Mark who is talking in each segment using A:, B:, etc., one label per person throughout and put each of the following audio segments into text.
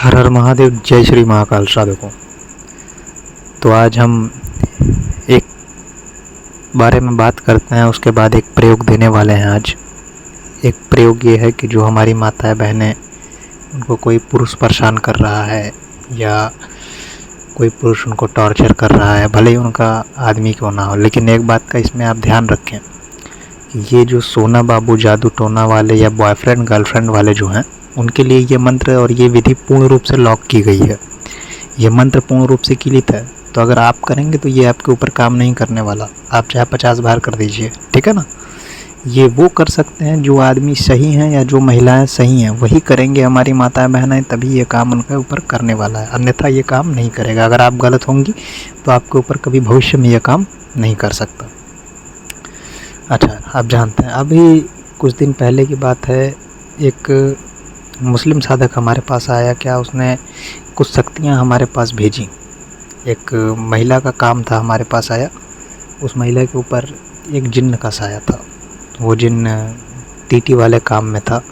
A: हर हर महादेव, जय श्री महाकाल साधकों। तो आज हम एक बारे में बात करते हैं, उसके बाद एक प्रयोग देने वाले हैं। आज एक प्रयोग ये है कि जो हमारी माताएं बहनें, उनको कोई पुरुष परेशान कर रहा है या कोई पुरुष उनको टॉर्चर कर रहा है, भले ही उनका आदमी क्यों ना हो, लेकिन एक बात का इसमें आप ध्यान रखें कि ये जो सोना बाबू जादू टोना वाले या बॉयफ्रेंड गर्लफ्रेंड वाले जो हैं, उनके लिए ये मंत्र और ये विधि पूर्ण रूप से लॉक की गई है। ये मंत्र पूर्ण रूप से किलित है, तो अगर आप करेंगे तो ये आपके ऊपर काम नहीं करने वाला। आप चाहे 50 बार कर दीजिए, ठीक है ना। ये वो कर सकते हैं जो आदमी सही हैं या जो महिलाएं सही हैं, वही करेंगे। हमारी माताएं बहनें, तभी ये काम उनके ऊपर करने वाला है, अन्यथा ये काम नहीं करेगा। अगर आप गलत होंगी तो आपके ऊपर कभी भविष्य में ये काम नहीं कर सकता। अच्छा, आप जानते हैं, अभी कुछ दिन पहले की बात है, एक मुस्लिम साधक हमारे पास आया। क्या उसने कुछ शक्तियाँ हमारे पास भेजी। एक महिला का काम था, हमारे पास आया। उस महिला के ऊपर एक जिन्न का साया था। वो जिन्न टीटी वाले काम में था,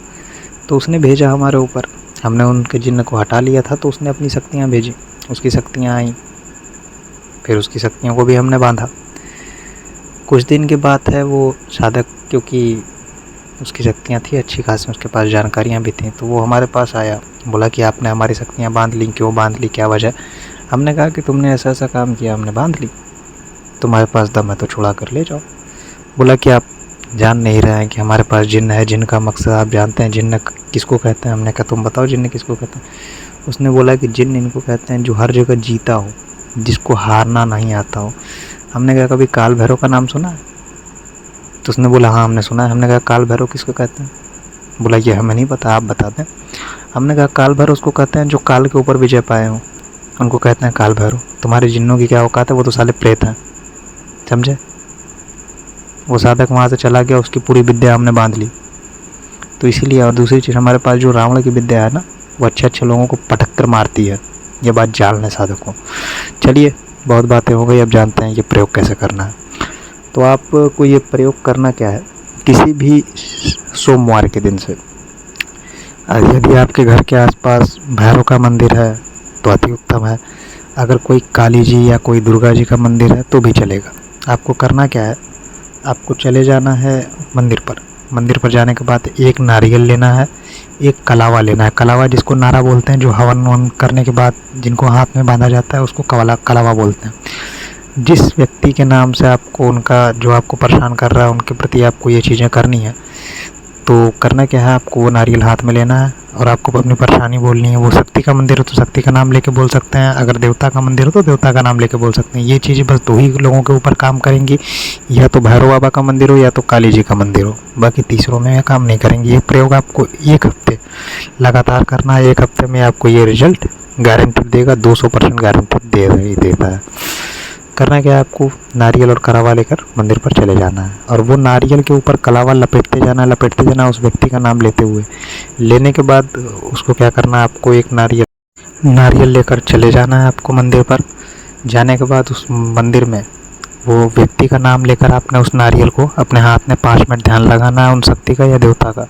A: तो उसने भेजा हमारे ऊपर। हमने उनके जिन्न को हटा लिया था, तो उसने अपनी शक्तियाँ भेजी। उसकी शक्तियाँ आई, फिर उसकी शक्तियों को भी हमने बांधा। कुछ दिन की बात है, वो साधक, क्योंकि उसकी शक्तियाँ थी अच्छी खासी, उसके पास जानकारियाँ भी थी, तो वो हमारे पास आया। बोला कि आपने हमारी शक्तियाँ बांध ली, क्यों बांध ली, क्या वजह। हमने कहा कि तुमने ऐसा ऐसा काम किया, हमने बांध ली, तुम्हारे पास दम है तो छुड़ा कर ले जाओ। बोला कि आप जान नहीं रहे हैं कि हमारे पास जिन्न है। जिन्न का मकसद आप जानते हैं, जिन्न किसको कहते हैं। हमने कहा तुम बताओ जिन्न किसको कहते हैं। उसने बोला कि जिन्न इनको कहते हैं जो हर जगह जीता हो, जिसको हारना नहीं आता हो। हमने कहा कभी काल भैरव का नाम सुना है। तो उसने बोला हाँ हमने सुना है। हमने कहा काल भैरव किसको कहते हैं। बोला ये हमें नहीं पता, आप बता दें। हमने कहा काल भैरव उसको कहते हैं जो काल के ऊपर विजय पाए हों, उनको कहते हैं काल भैरव। तुम्हारे जिन्नों की क्या औकात है, वो तो साले प्रेत हैं, समझे। वो साधक वहाँ से चला गया, उसकी पूरी विद्या हमने बांध ली। तो इसीलिए, और दूसरी चीज़, हमारे पास जो रावण की विद्या है ना, वो अच्छे अच्छे लोगों को पटक कर मारती है। ये बात जान लें साधकों। चलिए, बहुत बातें हो गई, अब जानते हैं ये प्रयोग कैसे करना है। तो आपको ये प्रयोग करना क्या है, किसी भी सोमवार के दिन से, यदि आपके घर के आसपास भैरव का मंदिर है तो अति उत्तम है। अगर कोई काली जी या कोई दुर्गा जी का मंदिर है तो भी चलेगा। आपको करना क्या है, आपको चले जाना है मंदिर पर। मंदिर पर जाने के बाद एक नारियल लेना है, एक कलावा लेना है। कलावा जिसको नारा बोलते हैं, जो हवन वन करने के बाद जिनको हाथ में बांधा जाता है, उसको कलावा बोलते हैं। जिस व्यक्ति के नाम से आपको, उनका जो आपको परेशान कर रहा है, उनके प्रति आपको ये चीज़ें करनी है। तो करना क्या है, आपको वो नारियल हाथ में लेना है और आपको अपनी परेशानी बोलनी है। वो शक्ति का मंदिर हो तो शक्ति का नाम लेके बोल सकते हैं, अगर देवता का मंदिर हो तो देवता का नाम लेके बोल सकते हैं। ये चीज़ें बस 2 ही लोगों के ऊपर काम करेंगी, या तो भैरव बाबा का मंदिर हो या तो काली जी का मंदिर हो। बाकी तीसरों में यह काम नहीं करेंगे। ये प्रयोग आपको 1 हफ्ते लगातार करना है। 1 हफ्ते में आपको ये रिजल्ट गारंटी देगा, 200% गारंटी दे देता है। करना क्या है, आपको नारियल और कलावा लेकर मंदिर पर चले जाना है और वो नारियल के ऊपर कलावा लपेटते जाना उस व्यक्ति का नाम लेते हुए। लेने के बाद उसको क्या करना है, आपको एक नारियल लेकर चले जाना है आपको मंदिर पर। जाने के बाद उस मंदिर में वो व्यक्ति का नाम लेकर आपने उस नारियल को अपने हाथ में 5 मिनट ध्यान लगाना है, उन शक्ति का या देवता का।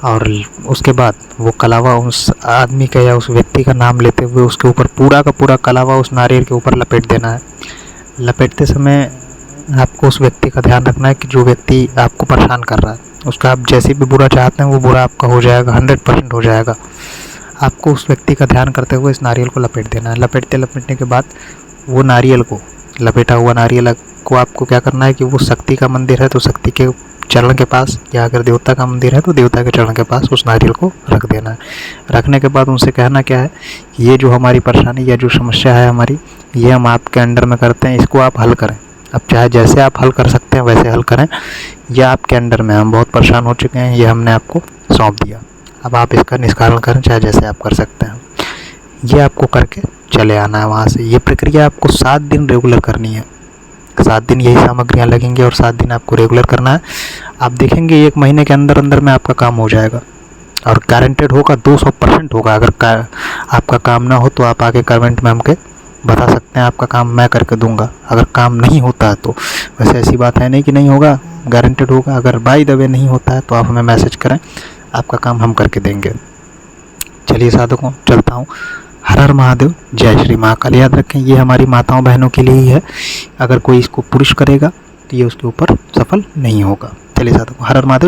A: और उसके बाद वो कलावा उस आदमी का या उस व्यक्ति का नाम लेते हुए उसके ऊपर पूरा का पूरा कलावा उस नारियल के ऊपर लपेट देना है। लपेटते समय आपको उस व्यक्ति का ध्यान रखना है कि जो व्यक्ति आपको परेशान कर रहा है, उसका आप जैसे भी बुरा चाहते हैं वो बुरा आपका हो जाएगा, 100% हो जाएगा। आपको उस व्यक्ति का ध्यान करते हुए इस नारियल को लपेट देना है। लपेटने के बाद वो नारियल को, लपेटा हुआ नारियल को आपको क्या करना है कि वो शक्ति का मंदिर है तो शक्ति के चरण के पास, या अगर देवता का मंदिर है तो देवता के चरण के पास उस नारियल को रख देना है। रखने के बाद उनसे कहना क्या है, ये जो हमारी परेशानी या जो समस्या है हमारी, ये हम आपके अंडर में करते हैं, इसको आप हल करें। अब चाहे जैसे आप हल कर सकते हैं वैसे हल करें, यह आपके अंडर में, हम बहुत परेशान हो चुके हैं, ये हमने आपको सौंप दिया, अब आप इसका निष्कारण करें, चाहे जैसे आप कर सकते हैं। ये आपको करके चले आना है वहाँ से। ये प्रक्रिया आपको 7 दिन रेगुलर करनी है। 7 दिन यही सामग्रियाँ लगेंगी और 7 दिन आपको रेगुलर करना है। आप देखेंगे 1 महीने के अंदर अंदर में आपका काम हो जाएगा और गारंटेड होगा, 200% होगा। अगर आपका काम ना हो तो आप आके कमेंट में हमके बता सकते हैं, आपका काम मैं करके दूंगा। अगर काम नहीं होता है तो, वैसे ऐसी बात है नहीं कि नहीं होगा, गारंटेड होगा। अगर बाय द वे नहीं होता है तो आप हमें मैसेज करें, आपका काम हम करके देंगे। चलिए। चलिए साधकों, चलता हूँ। हर हर महादेव, जय श्री महाकाल। याद रखें, ये हमारी माताओं बहनों के लिए ही है। अगर कोई इसको पुरुष करेगा तो ये उसके ऊपर सफल नहीं होगा। चलिए साधकों, हर हर महादेव।